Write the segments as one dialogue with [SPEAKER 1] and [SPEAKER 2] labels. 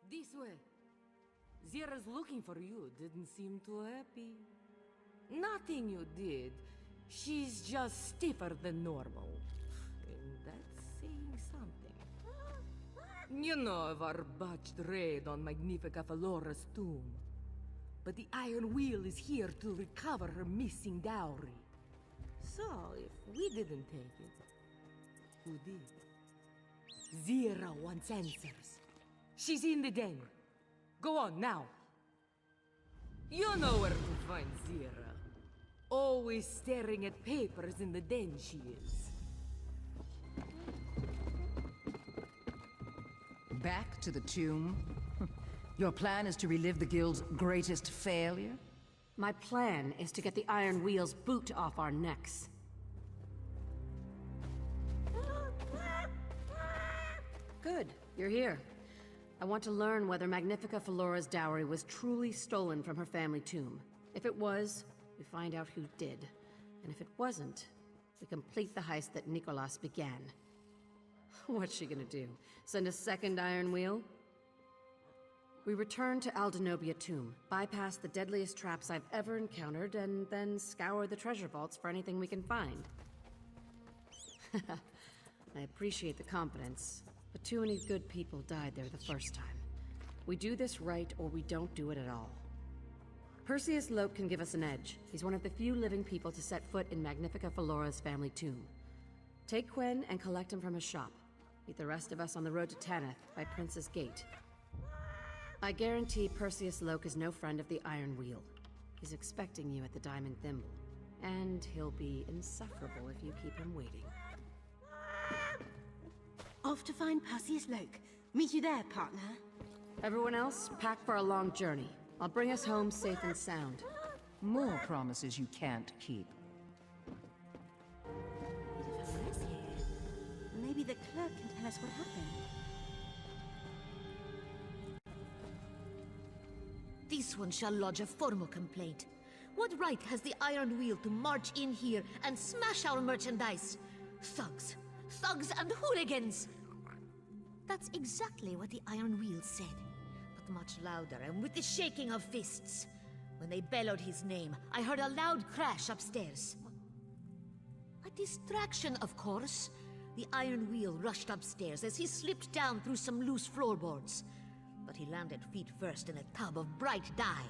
[SPEAKER 1] This way. Zira's looking for you. Didn't seem too happy. Nothing you did. She's just stiffer than normal. And that's saying something. You know of our botched raid on Magnifica Falora's tomb. But the Iron Wheel is here to recover her missing dowry. So, if we didn't take it, who did? Zira wants answers. She's in the den. Go on, now. You know where to find Zira. Always staring at papers in the den she is.
[SPEAKER 2] Back to the tomb? Your plan is to relive the Guild's greatest failure?
[SPEAKER 3] My plan is to get the Iron Wheel's boot off our necks. Good, you're here. I want to learn whether Magnifica Falora's dowry was truly stolen from her family tomb. If it was, we find out who did. And if it wasn't, we complete the heist that Nicolas began. What's she gonna do? Send a second Iron Wheel? We return to Aldenobia Tomb, bypass the deadliest traps I've ever encountered, and then scour the treasure vaults for anything we can find. I appreciate the confidence, but too many good people died there the first time. We do this right, or we don't do it at all. Perseus Loke can give us an edge. He's one of the few living people to set foot in Magnifica Falora's family tomb. Take Quen and collect him from his shop. Meet the rest of us on the road to Tanith by Prince's Gate. I guarantee Perseus Loke is no friend of the Iron Wheel. He's expecting you at the Diamond Thimble. And he'll be insufferable if you keep him waiting.
[SPEAKER 4] Off to find Perseus Loke. Meet you there, partner.
[SPEAKER 3] Everyone else, pack for a long journey. I'll bring us home safe and sound.
[SPEAKER 2] More promises you can't keep.
[SPEAKER 4] Bit of a mess here. Maybe the clerk can tell us what happened.
[SPEAKER 5] This one shall lodge a formal complaint. What right has the Iron Wheel to march in here and smash our merchandise? Thugs. Thugs and hooligans! That's exactly what the Iron Wheel said, but much louder and with the shaking of fists. When they bellowed his name, I heard a loud crash upstairs. A distraction, of course. The Iron Wheel rushed upstairs as he slipped down through some loose floorboards. But he landed feet first in a tub of bright dye,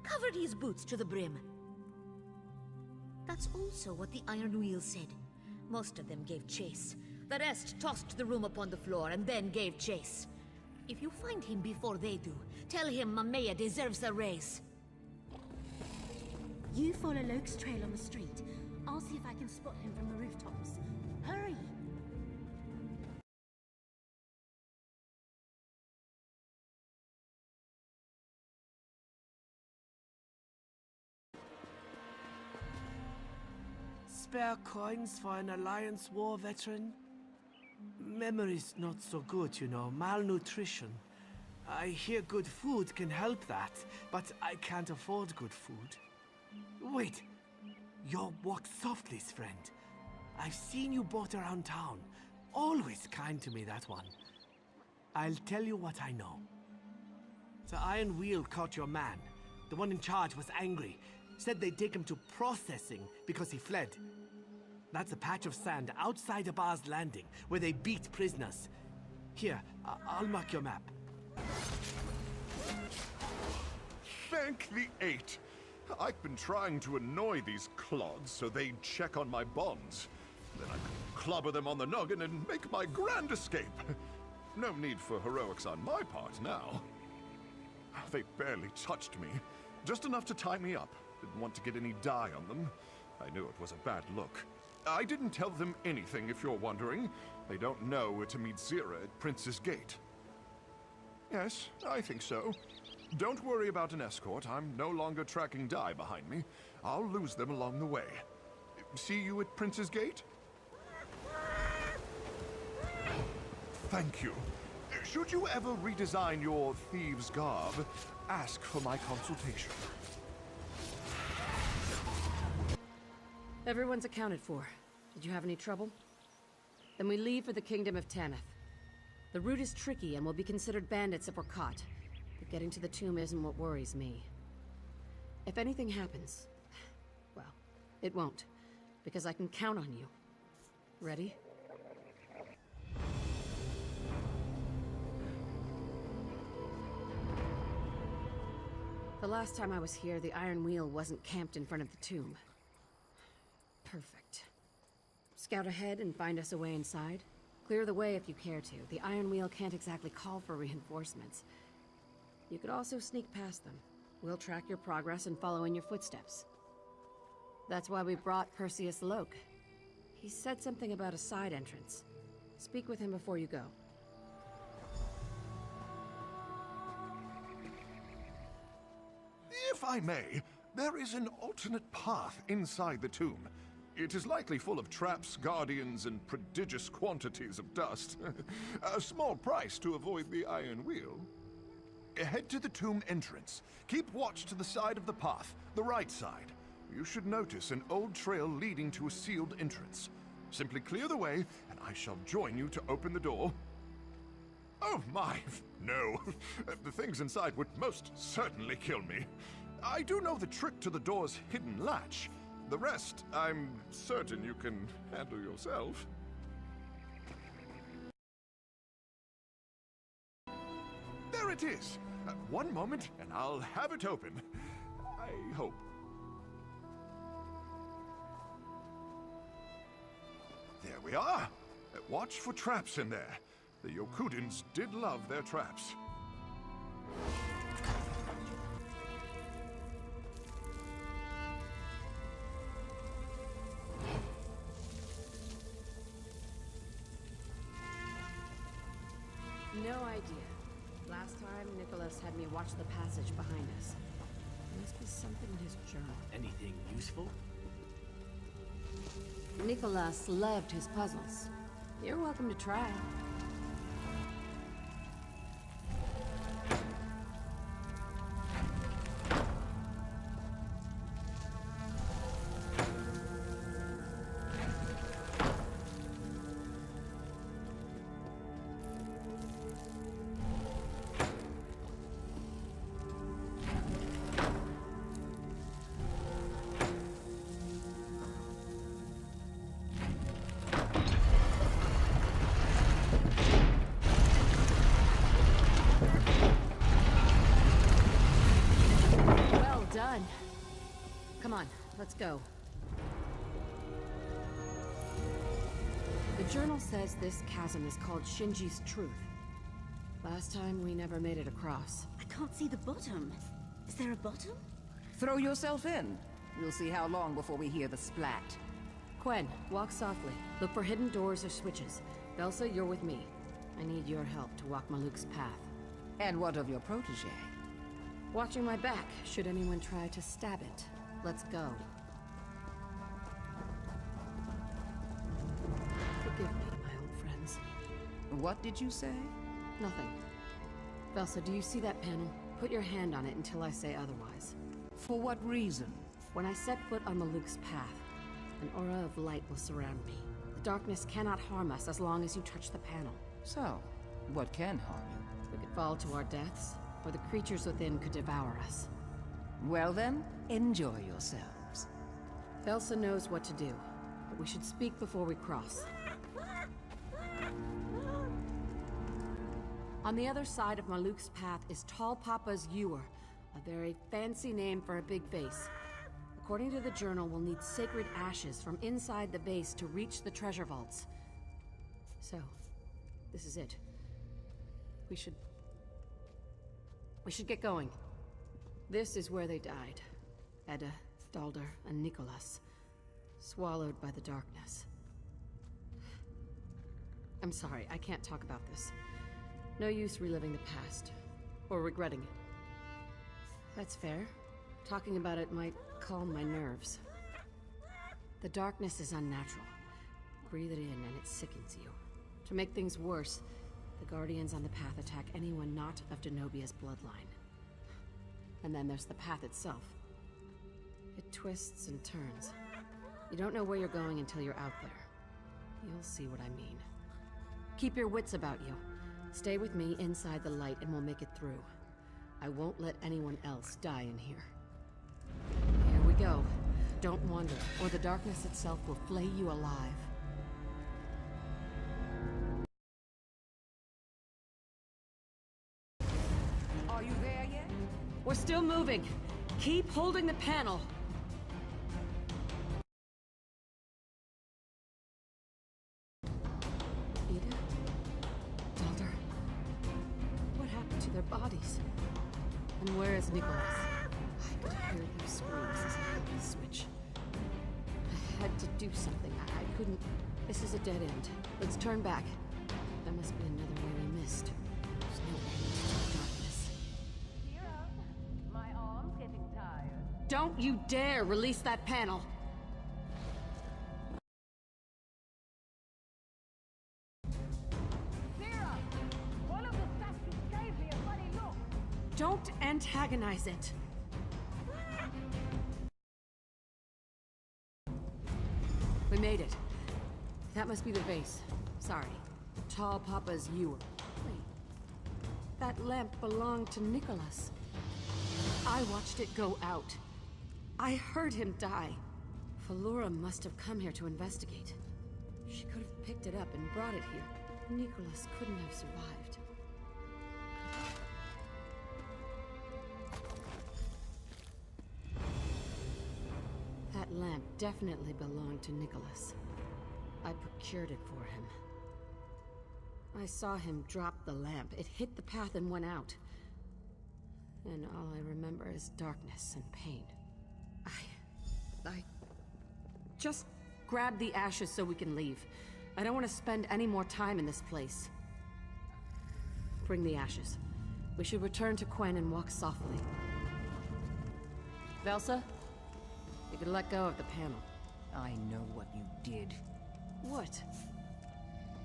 [SPEAKER 5] covered his boots to the brim. That's also what the Iron Wheel said. Most of them gave chase. The rest tossed the room upon the floor and then gave chase. If you find him before they do, tell him Mamea deserves a raise.
[SPEAKER 4] You follow Loke's trail on the street. I'll see if I can spot him from the rooftops. Hurry!
[SPEAKER 6] Spare coins for an Alliance war veteran? Memory's not so good, you know. Malnutrition. I hear good food can help that, but I can't afford good food. Wait! You're Walk Softly's friend. I've seen you both around town. Always kind to me, that one. I'll tell you what I know. The Iron Wheel caught your man. The one in charge was angry. Said they'd take him to processing because he fled. That's a patch of sand outside Abah's landing, where they beat prisoners. Here, I'll mark your map.
[SPEAKER 7] Thank the eight! I've been trying to annoy these clods so they'd check on my bonds. Then I could clobber them on the noggin and make my grand escape. No need for heroics on my part now. They barely touched me. Just enough to tie me up. Didn't want to get any dye on them. I knew it was a bad look. I didn't tell them anything, if you're wondering. They don't know where to meet Zira at Prince's Gate. Yes, I think so. Don't worry about an escort. I'm no longer tracking dye behind me. I'll lose them along the way. See you at Prince's Gate? Thank you. Should you ever redesign your thieves' garb, ask for my consultation.
[SPEAKER 3] Everyone's accounted for. Did you have any trouble? Then we leave for the Kingdom of Tanith. The route is tricky and will be considered bandits if we're caught. but getting to the tomb isn't what worries me. If anything happens, well, it won't, because I can count on you. Ready? The last time I was here, the Iron Wheel wasn't camped in front of the tomb. Perfect. Scout ahead and find us a way inside. Clear the way if you care to. The Iron Wheel can't exactly call for reinforcements. You could also sneak past them. We'll track your progress and follow in your footsteps. That's why we brought Perseus Loke. He said something about a side entrance. Speak with him before you go.
[SPEAKER 7] If I may, there is an alternate path inside the tomb. It is likely full of traps, guardians, and prodigious quantities of dust. A small price to avoid the Iron Wheel. Head to the tomb entrance. Keep watch to the side of the path, the right side. You should notice an old trail leading to a sealed entrance. Simply clear the way, and I shall join you to open the door. Oh my, no. The things inside would most certainly kill me. I do know the trick to the door's hidden latch. The rest, I'm certain you can handle yourself. There it is. One moment, and I'll have it open. I hope. There we are. Watch for traps in there. The Yokudins did love their traps.
[SPEAKER 3] No idea. Last time, Nicholas had me watch the passage behind us. There must be something in his journal.
[SPEAKER 6] Anything useful?
[SPEAKER 3] Nicholas loved his puzzles. You're welcome to try. Done. Come on, let's go. The journal says this chasm is called Shinji's Truth. Last time, we never made it across.
[SPEAKER 4] I can't see the bottom. Is there a bottom?
[SPEAKER 2] Throw yourself in. We'll see how long before we hear the splat.
[SPEAKER 3] Quen, walk softly. Look for hidden doors or switches. Belsa, you're with me. I need your help to walk Maluk's path.
[SPEAKER 2] And what of your protege?
[SPEAKER 3] Watching my back, should anyone try to stab it. Let's go. Forgive me, my old friends.
[SPEAKER 2] What did you say?
[SPEAKER 3] Nothing. Belsa, do you see that panel? Put your hand on it until I say otherwise.
[SPEAKER 2] For what reason?
[SPEAKER 3] When I set foot on Maluk's path, an aura of light will surround me. The darkness cannot harm us as long as you touch the panel.
[SPEAKER 2] So, what can harm you?
[SPEAKER 3] We could fall to our deaths, or the creatures within could devour us.
[SPEAKER 2] Well then, enjoy yourselves.
[SPEAKER 3] Belsa knows what to do, but we should speak before we cross. On the other side of Maluk's path is Tall Papa's Ewer, a very fancy name for a big vase. According to the journal, we'll need sacred ashes from inside the vase to reach the treasure vaults. So, this is it. We should get going. This is where they died. Edda, Dalder, and Nicholas. Swallowed by the darkness. I'm sorry, I can't talk about this. No use reliving the past. Or regretting it. That's fair. Talking about it might calm my nerves. The darkness is unnatural. Breathe it in and it sickens you. To make things worse, the Guardians on the path attack anyone not of Denobia's bloodline. And then there's the path itself. It twists and turns. You don't know where you're going until you're out there. You'll see what I mean. Keep your wits about you. Stay with me inside the light and we'll make it through. I won't let anyone else die in here. Here we go. Don't wander, or the darkness itself will flay you alive.
[SPEAKER 2] Are you there yet?
[SPEAKER 3] We're still moving. Keep holding the panel. Ida? Daughter? What happened to their bodies? And where is Nicholas? I could hear their screams as I hit the switch. I had to do something. I couldn't... This is a dead end. Let's turn back. There must be another way we missed. There's no end to the darkness.
[SPEAKER 1] My arm's getting tired.
[SPEAKER 3] Don't you dare release that panel!
[SPEAKER 1] Vera! One of the statues gave me a funny look.
[SPEAKER 3] Don't antagonize it! We made it. That must be the vase. Sorry. Tall Papa's ewer. Wait. That lamp belonged to Nicholas. I watched it go out. I heard him die. Falora must have come here to investigate. She could have picked it up and brought it here. Nicholas couldn't have survived. That lamp definitely belonged to Nicholas. I procured it for him. I saw him drop the lamp. It hit the path and went out. And all I remember is darkness and pain. I just grab the ashes so we can leave. I don't want to spend any more time in this place. Bring the ashes. We should return to Quen and walk softly. Velsa? You can let go of the panel.
[SPEAKER 2] I know what you did.
[SPEAKER 3] What?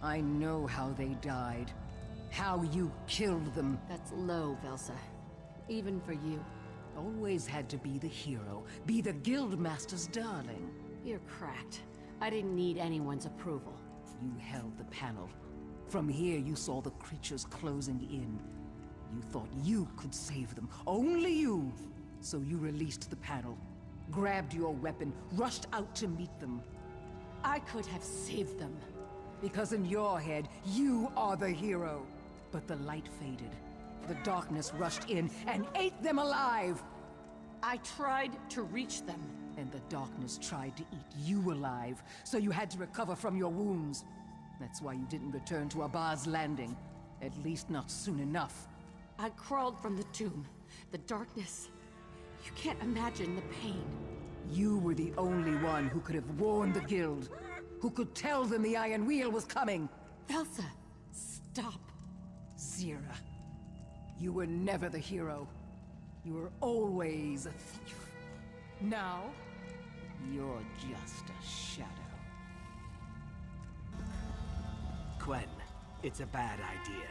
[SPEAKER 2] I know how they died. How you killed them.
[SPEAKER 3] That's low, Velsa. Even for you.
[SPEAKER 2] Always had to be the hero. Be the Guildmaster's darling.
[SPEAKER 3] You're cracked. I didn't need anyone's approval.
[SPEAKER 2] You held the panel. From here you saw the creatures closing in. You thought you could save them. Only you! So you released the panel, grabbed your weapon, rushed out to meet them.
[SPEAKER 3] I could have saved them.
[SPEAKER 2] Because in your head, you are the hero. But the light faded. The darkness rushed in and ate them alive!
[SPEAKER 3] I tried to reach them.
[SPEAKER 2] And the darkness tried to eat you alive, so you had to recover from your wounds. That's why you didn't return to Abah's landing. At least not soon enough.
[SPEAKER 3] I crawled from the tomb. The darkness. You can't imagine the pain.
[SPEAKER 2] You were the only one who could have warned the Guild. Who could tell them the Iron Wheel was coming.
[SPEAKER 3] Velsa, stop.
[SPEAKER 2] Zira, you were never the hero. You were always a thief. Now, you're just a shadow.
[SPEAKER 6] Quen, it's a bad idea.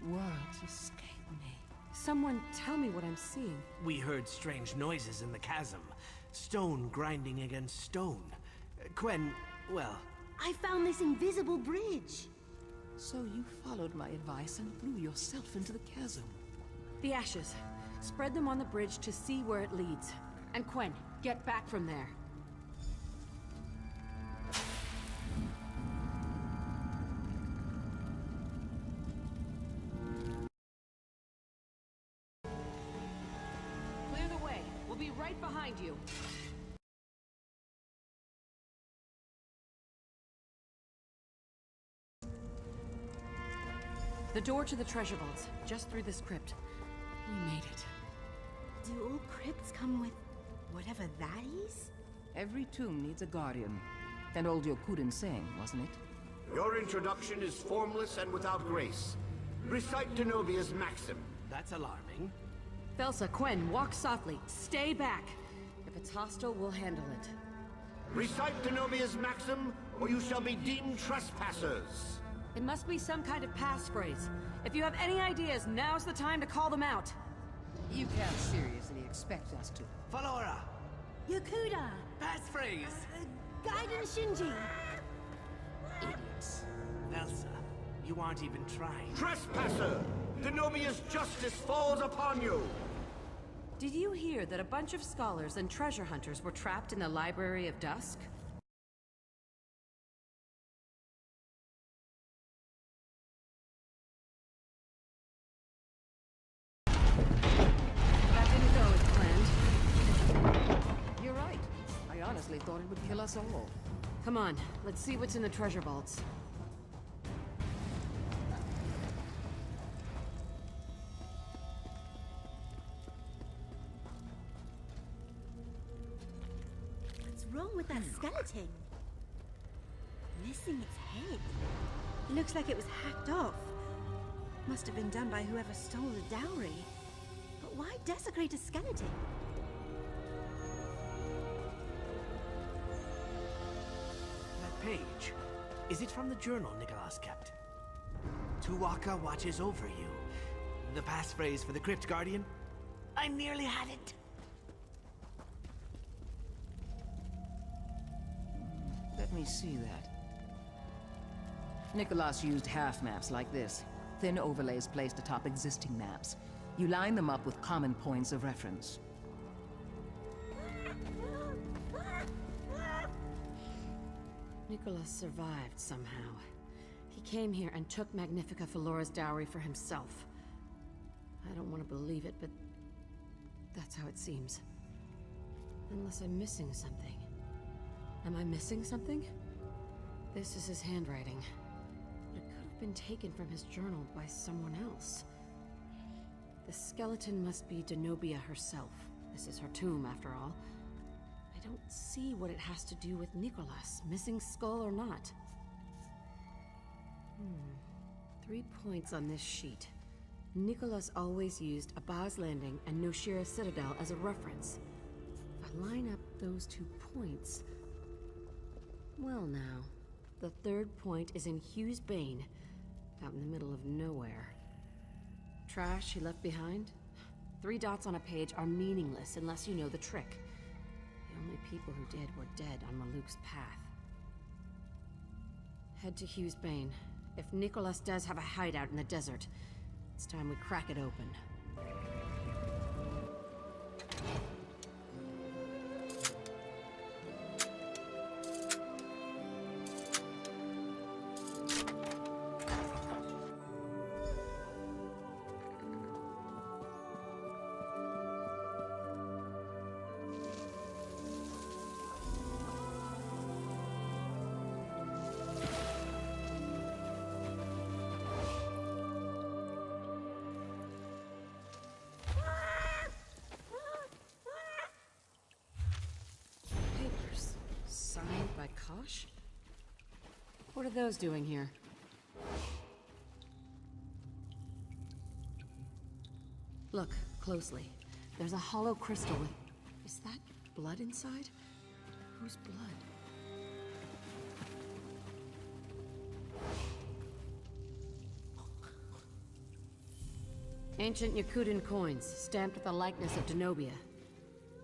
[SPEAKER 2] Words escape me.
[SPEAKER 3] Someone tell me what I'm seeing.
[SPEAKER 6] We heard strange noises in the chasm. Stone grinding against stone. Quen, well...
[SPEAKER 4] I found this invisible bridge.
[SPEAKER 2] So you followed my advice and threw yourself into the chasm.
[SPEAKER 3] The ashes. Spread them on the bridge to see where it leads. And Quen, get back from there. Clear the way. We'll be right behind you. The door to the treasure vaults, just through this crypt. We made it.
[SPEAKER 4] Do all crypts come with whatever that is?
[SPEAKER 2] Every tomb needs a guardian. And old Yokuden saying, wasn't it?
[SPEAKER 8] Your introduction is formless and without grace. Recite Denobia's maxim.
[SPEAKER 6] That's alarming.
[SPEAKER 3] Velsa, Quen, walk softly. Stay back. If it's hostile, we'll handle it.
[SPEAKER 8] Recite Denobia's maxim, or you shall be deemed trespassers.
[SPEAKER 3] It must be some kind of passphrase. If you have any ideas, now's the time to call them out.
[SPEAKER 2] You can't seriously expect us to.
[SPEAKER 6] Falora!
[SPEAKER 4] Yakuda!
[SPEAKER 6] Passphrase!
[SPEAKER 4] Gaiden Shinji!
[SPEAKER 2] Idiots.
[SPEAKER 6] Elsa, you aren't even trying.
[SPEAKER 8] Trespasser! Denobia's justice falls upon you!
[SPEAKER 3] Did you hear that a bunch of scholars and treasure hunters were trapped in the Library of Dusk? That didn't go as planned.
[SPEAKER 2] You're right. I honestly thought it would kill us all.
[SPEAKER 3] Come on, let's see what's in the treasure vaults.
[SPEAKER 4] What's wrong with that skeleton? Missing its head. Looks like it was hacked off. Must have been done by whoever stole the dowry. But why desecrate a skeleton?
[SPEAKER 6] That page, is it from the journal Nicholas kept? Tuwaka watches over you. The passphrase for the Crypt Guardian? I nearly had it.
[SPEAKER 2] Let me see that. Nicholas used half maps like this. Thin overlays placed atop existing maps. You line them up with common points of reference.
[SPEAKER 3] Nicholas survived somehow. He came here and took Magnifica Felora's dowry for himself. I don't want to believe it, but that's how it seems. Unless I'm missing something. Am I missing something? This is his handwriting. But it could have been taken from his journal by someone else. The skeleton must be Denobia herself. This is her tomb, after all. I don't see what it has to do with Nicholas, missing skull or not. 3 points on this sheet. Nicholas always used Abah's Landing and Noshira Citadel as a reference. If I line up those 2 points... Well now, the 3rd point is in Hughes Bane, out in the middle of nowhere. Trash he left behind? 3 dots on a page are meaningless unless you know the trick. The only people who did were dead on Maluk's path. Head to Hughes Bane. If Nicholas does have a hideout in the desert, it's time we crack it open. By Kosh? What are those doing here? Look closely. There's a hollow crystal with... Is that blood inside? Whose blood? Ancient Yakutan coins, stamped with the likeness of Denobia.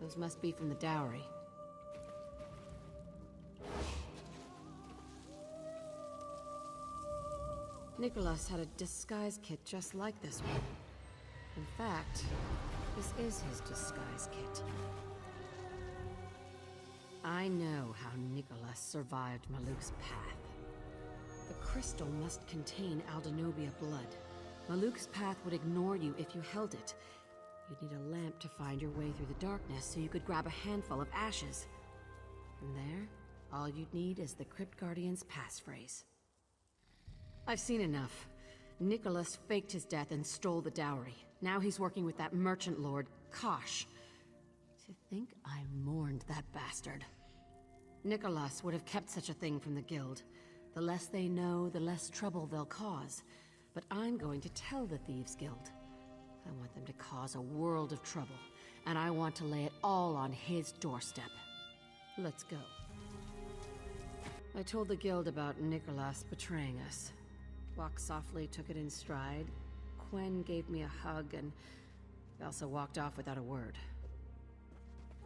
[SPEAKER 3] Those must be from the dowry. Nicholas had a disguise kit just like this one. In fact, this is his disguise kit. I know how Nicholas survived Maluk's path. The crystal must contain Aldenobia blood. Maluk's path would ignore you if you held it. You'd need a lamp to find your way through the darkness so you could grab a handful of ashes. From there, all you'd need is the Crypt Guardian's passphrase. I've seen enough. Nicholas faked his death and stole the dowry. Now he's working with that merchant lord, Kosh. To think I mourned that bastard. Nicholas would have kept such a thing from the guild. The less they know, the less trouble they'll cause. But I'm going to tell the Thieves Guild. I want them to cause a world of trouble, and I want to lay it all on his doorstep. Let's go. I told the guild about Nicholas betraying us. Walked softly took it in stride. Quen gave me a hug, and Elsa walked off without a word.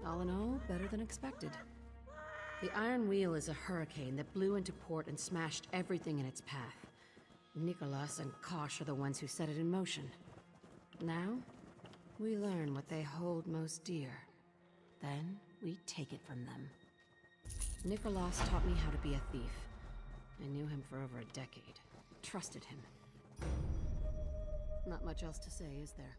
[SPEAKER 3] All in all, better than expected. The Iron Wheel is a hurricane that blew into port and smashed everything in its path. Nicholas and Kosh are the ones who set it in motion. Now, we learn what they hold most dear. Then, we take it from them. Nicholas taught me how to be a thief. I knew him for over a decade. Trusted him. Not much else to say, is there?